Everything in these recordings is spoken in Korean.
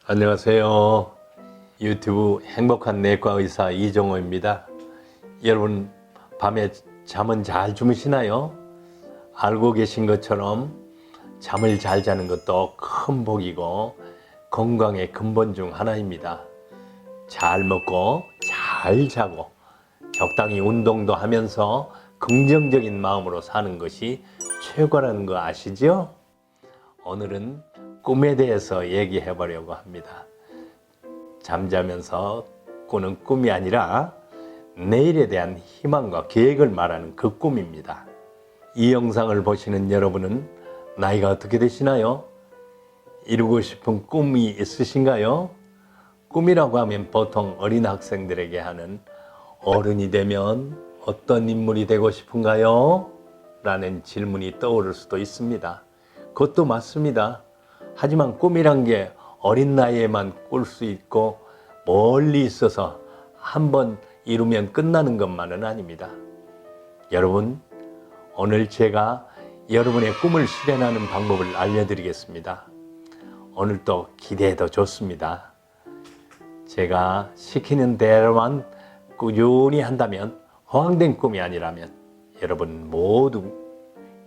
안녕하세요. 유튜브 행복한 내과 의사 이종호입니다. 여러분 밤에 잠은 잘 주무시나요? 알고 계신 것처럼 잠을 잘 자는 것도 큰 복이고 건강의 근본 중 하나입니다. 잘 먹고 잘 자고 적당히 운동도 하면서 긍정적인 마음으로 사는 것이 최고라는 거 아시죠? 오늘은 꿈에 대해서 얘기해 보려고 합니다. 잠자면서 꾸는 꿈이 아니라 내일에 대한 희망과 계획을 말하는 그 꿈입니다. 이 영상을 보시는 여러분은 나이가 어떻게 되시나요? 이루고 싶은 꿈이 있으신가요? 꿈이라고 하면 보통 어린 학생들에게 하는 어른이 되면 어떤 인물이 되고 싶은가요? 라는 질문이 떠오를 수도 있습니다. 그것도 맞습니다. 하지만 꿈이란 게 어린 나이에만 꿀 수 있고 멀리 있어서 한번 이루면 끝나는 것만은 아닙니다. 여러분, 오늘 제가 여러분의 꿈을 실현하는 방법을 알려드리겠습니다. 오늘도 기대해도 좋습니다. 제가 시키는 대로만 꾸준히 한다면 허황된 꿈이 아니라면 여러분 모두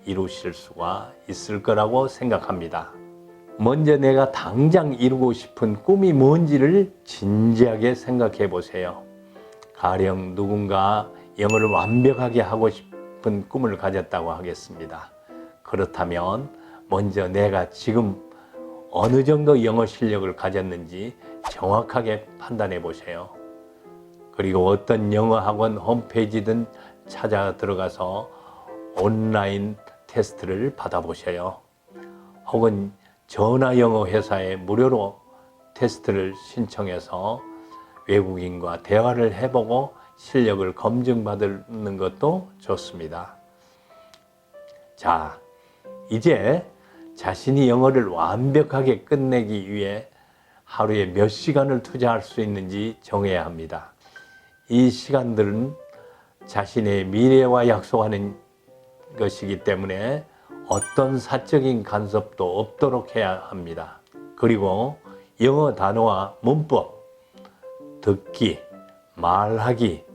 이루실 수가 있을 거라고 생각합니다. 먼저 내가 당장 이루고 싶은 꿈이 뭔지를 진지하게 생각해 보세요. 가령 누군가 영어를 완벽하게 하고 싶은 꿈을 가졌다고 하겠습니다. 그렇다면 먼저 내가 지금 어느 정도 영어 실력을 가졌는지 정확하게 판단해 보세요. 그리고 어떤 영어 학원 홈페이지든 찾아 들어가서 온라인 테스트를 받아보세요. 혹은 전화 영어 회사에 무료로 테스트를 신청해서 외국인과 대화를 해보고 실력을 검증받는 것도 좋습니다. 자, 이제 자신이 영어를 완벽하게 끝내기 위해 하루에 몇 시간을 투자할 수 있는지 정해야 합니다. 이 시간들은 자신의 미래와 약속하는 것이기 때문에 어떤 사적인 간섭도 없도록 해야 합니다. 그리고 영어 단어와 문법, 듣기, 말하기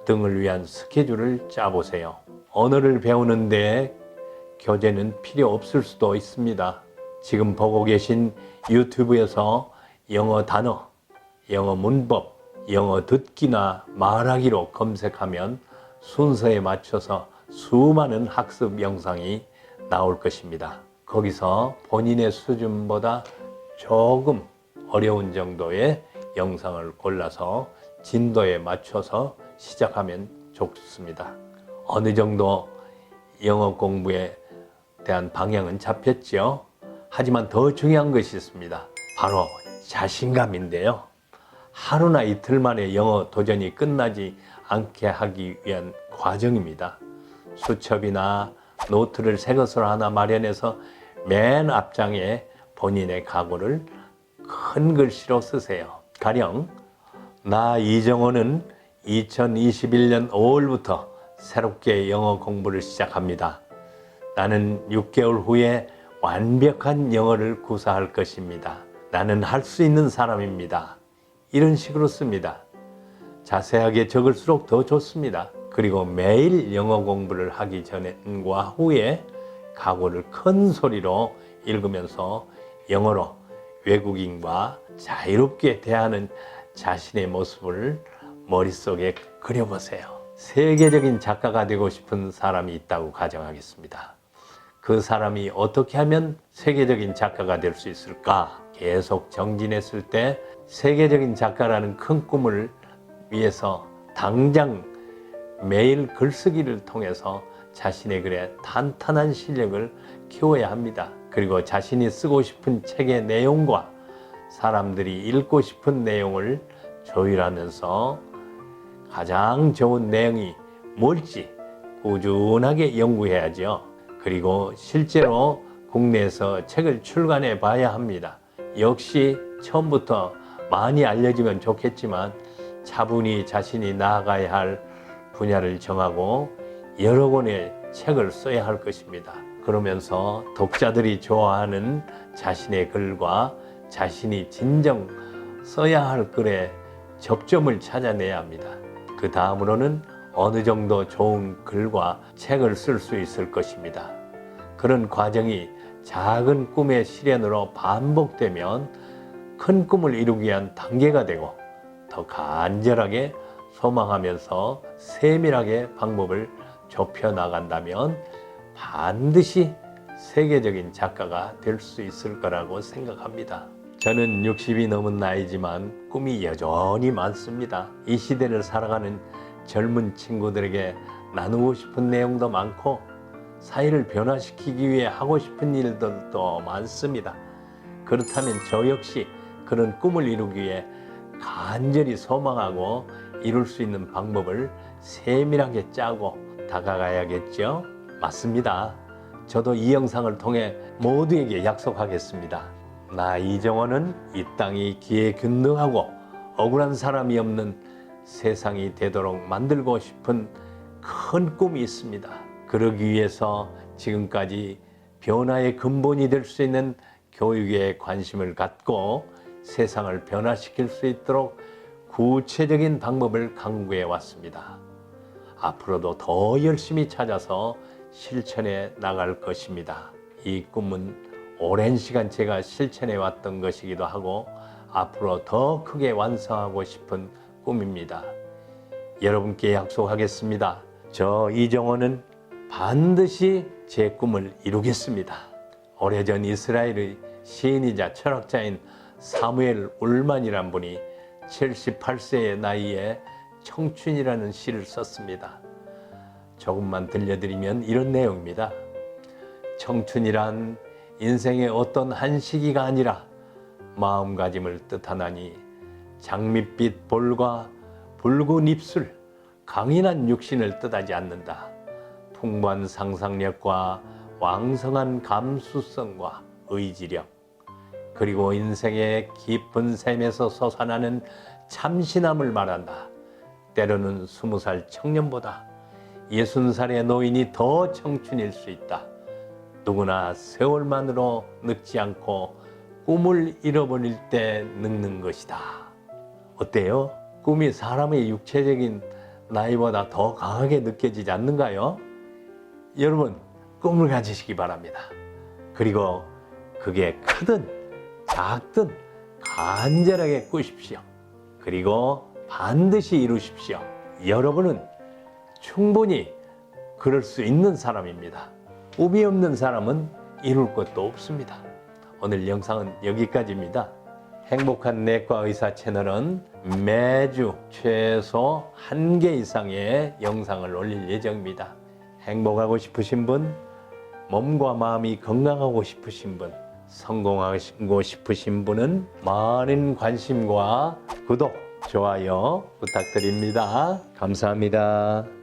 등을 위한 스케줄을 짜보세요. 언어를 배우는데 교재는 필요 없을 수도 있습니다. 지금 보고 계신 유튜브에서 영어 단어, 영어 문법, 영어 듣기나 말하기로 검색하면 순서에 맞춰서 수많은 학습 영상이 나올 것입니다. 거기서 본인의 수준보다 조금 어려운 정도의 영상을 골라서 진도에 맞춰서 시작하면 좋습니다. 어느 정도 영어 공부에 대한 방향은 잡혔죠. 하지만 더 중요한 것이 있습니다. 바로 자신감인데요. 하루나 이틀 만에 영어 도전이 끝나지 않게 하기 위한 과정입니다. 수첩이나 노트를 새 것으로 하나 마련해서 맨 앞장에 본인의 각오를 큰 글씨로 쓰세요. 가령 나 이정호는 2021년 5월부터 새롭게 영어 공부를 시작합니다. 나는 6개월 후에 완벽한 영어를 구사할 것입니다. 나는 할 수 있는 사람입니다. 이런 식으로 씁니다. 자세하게 적을수록 더 좋습니다. 그리고 매일 영어 공부를 하기 전과 후에 각오를 큰 소리로 읽으면서 영어로 외국인과 자유롭게 대하는 자신의 모습을 머릿속에 그려보세요. 세계적인 작가가 되고 싶은 사람이 있다고 가정하겠습니다. 그 사람이 어떻게 하면 세계적인 작가가 될 수 있을까? 계속 정진했을 때 세계적인 작가라는 큰 꿈을 위해서 당장 매일 글쓰기를 통해서 자신의 글에 탄탄한 실력을 키워야 합니다. 그리고 자신이 쓰고 싶은 책의 내용과 사람들이 읽고 싶은 내용을 조율하면서 가장 좋은 내용이 뭘지 꾸준하게 연구해야죠. 그리고 실제로 국내에서 책을 출간해 봐야 합니다. 역시 처음부터 많이 알려지면 좋겠지만 차분히 자신이 나아가야 할 분야를 정하고 여러 권의 책을 써야 할 것입니다. 그러면서 독자들이 좋아하는 자신의 글과 자신이 진정 써야 할 글의 접점을 찾아내야 합니다. 그 다음으로는 어느 정도 좋은 글과 책을 쓸 수 있을 것입니다. 그런 과정이 작은 꿈의 실현으로 반복되면 큰 꿈을 이루기 위한 단계가 되고 더 간절하게 소망하면서 세밀하게 방법을 좁혀 나간다면 반드시 세계적인 작가가 될 수 있을 거라고 생각합니다. 저는 60이 넘은 나이지만 꿈이 여전히 많습니다. 이 시대를 살아가는 젊은 친구들에게 나누고 싶은 내용도 많고 사회를 변화시키기 위해 하고 싶은 일들도 많습니다. 그렇다면 저 역시 그런 꿈을 이루기 위해 간절히 소망하고 이룰 수 있는 방법을 세밀하게 짜고 다가가야겠죠? 맞습니다. 저도 이 영상을 통해 모두에게 약속하겠습니다. 나 이정원은 이 땅이 기회균등하고 억울한 사람이 없는 세상이 되도록 만들고 싶은 큰 꿈이 있습니다. 그러기 위해서 지금까지 변화의 근본이 될 수 있는 교육에 관심을 갖고 세상을 변화시킬 수 있도록 구체적인 방법을 강구해 왔습니다. 앞으로도 더 열심히 찾아서 실천해 나갈 것입니다. 이 꿈은 오랜 시간 제가 실천해 왔던 것이기도 하고 앞으로 더 크게 완성하고 싶은 꿈입니다. 여러분께 약속하겠습니다. 저 이정원은 반드시 제 꿈을 이루겠습니다. 오래전 이스라엘의 시인이자 철학자인 사무엘 울만이란 분이 78세의 나이에 청춘이라는 시를 썼습니다. 조금만 들려드리면 이런 내용입니다. 청춘이란 인생의 어떤 한 시기가 아니라 마음가짐을 뜻하나니 장밋빛 볼과 붉은 입술, 강인한 육신을 뜻하지 않는다. 풍부한 상상력과 왕성한 감수성과 의지력, 그리고 인생의 깊은 샘에서 솟아나는 참신함을 말한다. 때로는 20살 청년보다 60살의 노인이 더 청춘일 수 있다. 누구나 세월만으로 늙지 않고 꿈을 잃어버릴 때 늙는 것이다. 어때요? 꿈이 사람의 육체적인 나이보다 더 강하게 느껴지지 않는가요? 여러분, 꿈을 가지시기 바랍니다. 그리고 그게 크든 작든 간절하게 꾸십시오. 그리고 반드시 이루십시오. 여러분은 충분히 그럴 수 있는 사람입니다. 꿈이 없는 사람은 이룰 것도 없습니다. 오늘 영상은 여기까지입니다. 행복한 내과 의사 채널은 매주 최소 1개 이상의 영상을 올릴 예정입니다. 행복하고 싶으신 분, 몸과 마음이 건강하고 싶으신 분, 성공하고 싶으신 분은 많은 관심과 구독, 좋아요 부탁드립니다. 감사합니다.